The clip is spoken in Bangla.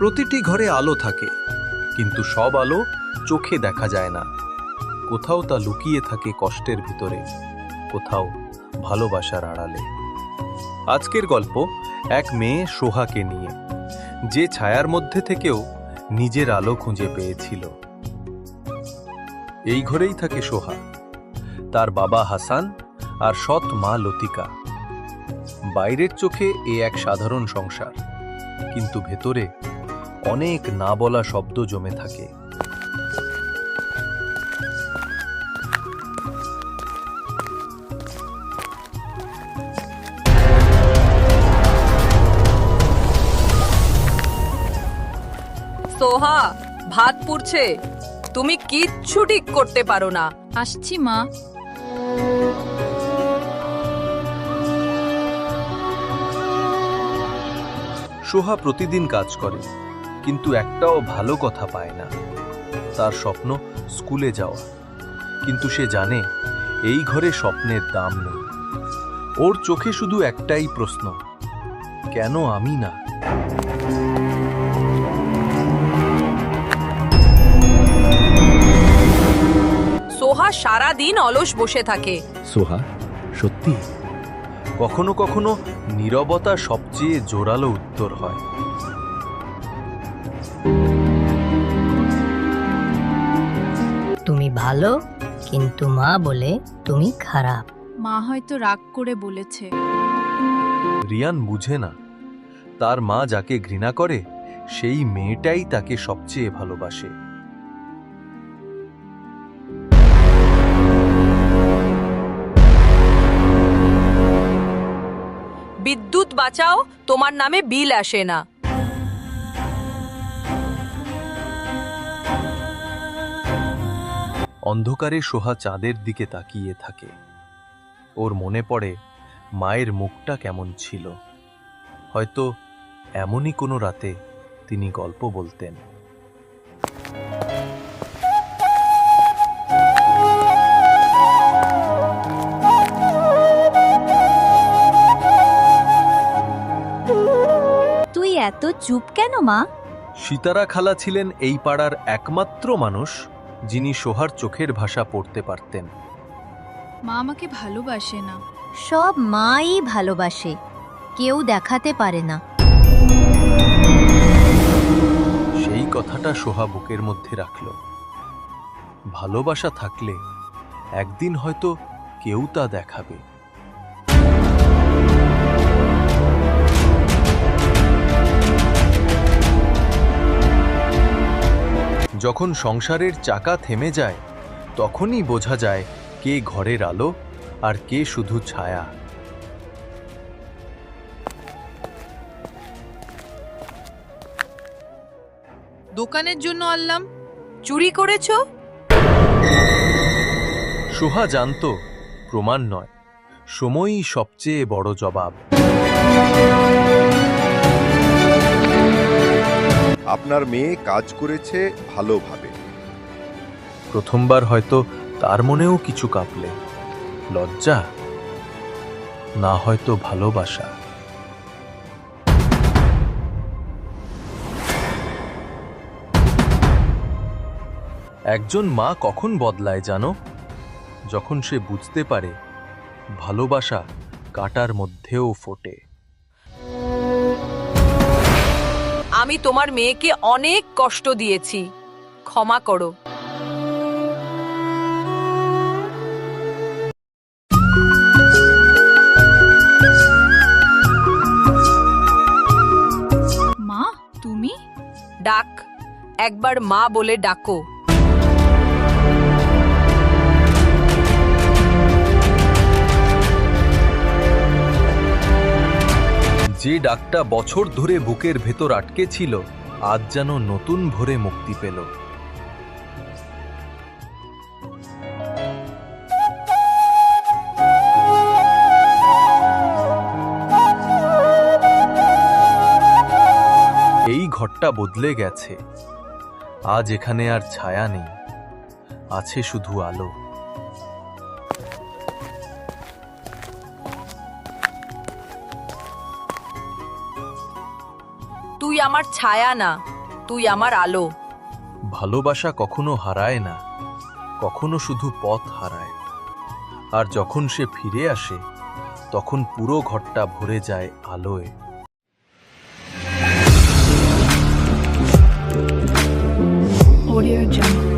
প্রতিটি ঘরে আলো থাকে, কিন্তু সব আলো চোখে দেখা যায় না। কোথাও তা লুকিয়ে থাকে কষ্টের ভিতরে, কোথাও ভালোবাসার আড়ালে। আজকের গল্প এক মেয়ে সোহাকে নিয়ে, যে ছায়ার মধ্যে থেকেও নিজের আলো খুঁজে পেয়েছিল। এই ঘরেই থাকে সোহা, তার বাবা হাসান আর সৎ মা লতিকা। বাইরের চোখে এ এক সাধারণ সংসার, কিন্তু ভেতরে অনেক না বলা শব্দ জমে থাকে। সোহা, ভাত পুড়ছে, তুমি কিচ্ছু ঠিক করতে পারো না। আসছি মা। সোহা প্রতিদিন কাজ করে, কিন্তু একটাও ভালো কথা পায় না। তার স্বপ্ন স্কুলে যাওয়া, কিন্তু সে জানে এই ঘরে স্বপ্নের দাম নেই। ওর চোখে শুধু একটাই প্রশ্ন, কেন আমি না? সোহা সারা দিন অলস বসে থাকে। সোহা, সত্যি? কখনো কখনো নীরবতা সবচেয়ে জোরালো উত্তর হয়। তুমি ভালো, কিন্তু মা বলে তুমি খারাপ। মা হয়তো রাগ করে বলেছে। রিয়ান বুঝে না, তার মা যাকে ঘৃণা করে সেই মেয়েটাই তাকে সবচেয়ে ভালোবাসে। বিদ্যুৎ বাঁচাও, তোমার নামে বিল আসে না। অন্ধকারে সোহা চাঁদের দিকে তাকিয়ে থাকে। ওর মনে পড়ে মায়ের মুখটা কেমন ছিল। হয়তো এমনই কোনো রাতে তিনি গল্প বলতেন। তুই এত চুপ কেন মা? সীতারা খালা ছিলেন এই পাড়ার একমাত্র মানুষ যিনি সোহার চোখের ভাষা পড়তে পারতেন। মা আমাকে ভালোবাসে না। সব মাই ভালোবাসে, কেউ দেখাতে পারে না। সেই কথাটা সোহা বুকের মধ্যে রাখল। ভালোবাসা থাকলে একদিন হয়তো কেউ তা দেখাবে। যখন সংসারের চাকা থেমে যায়, তখনই বোঝা যায় কে ঘরের আলো আর কে শুধু ছায়া। দোকানের জন্য আনলাম। চুরি করেছো? সোহা জানত প্রমাণ নয়, সময়ই সবচেয়ে বড় জবাব। আপনার মেয়ে কাজ করেছে ভালোভাবে। প্রথমবার হয়তো তার মনেও কিছু কাঁপলে, লজ্জা, না হয়তো ভালোবাসা। একজন মা কখন বদলায় জানো? যখন সে বুঝতে পারে ভালোবাসা কাঁটার মধ্যেও ফোটে। আমি তোমার মেয়েকে অনেক কষ্ট দিয়েছি, ক্ষমা করো। মা, তুমি? ডাক, একবার মা বলে ডাকো। যে ডাকটা বছর ধরে বুকের ভেতর আটকে ছিল, আজ যেন নতুন ভোরে মুক্তি পেল। এই ঘরটা বদলে গেছে। আজ এখানে আর ছায়া নেই, আছে শুধু আলো। তুই আমার ছায়া না, তুই আমার আলো। ভালোবাসা কখনো হারায় না, কখনো শুধু পথ হারায়। আর যখন সে ফিরে আসে তখন পুরো ঘরটা ভরে যায় আলোয়। Audio Jungle.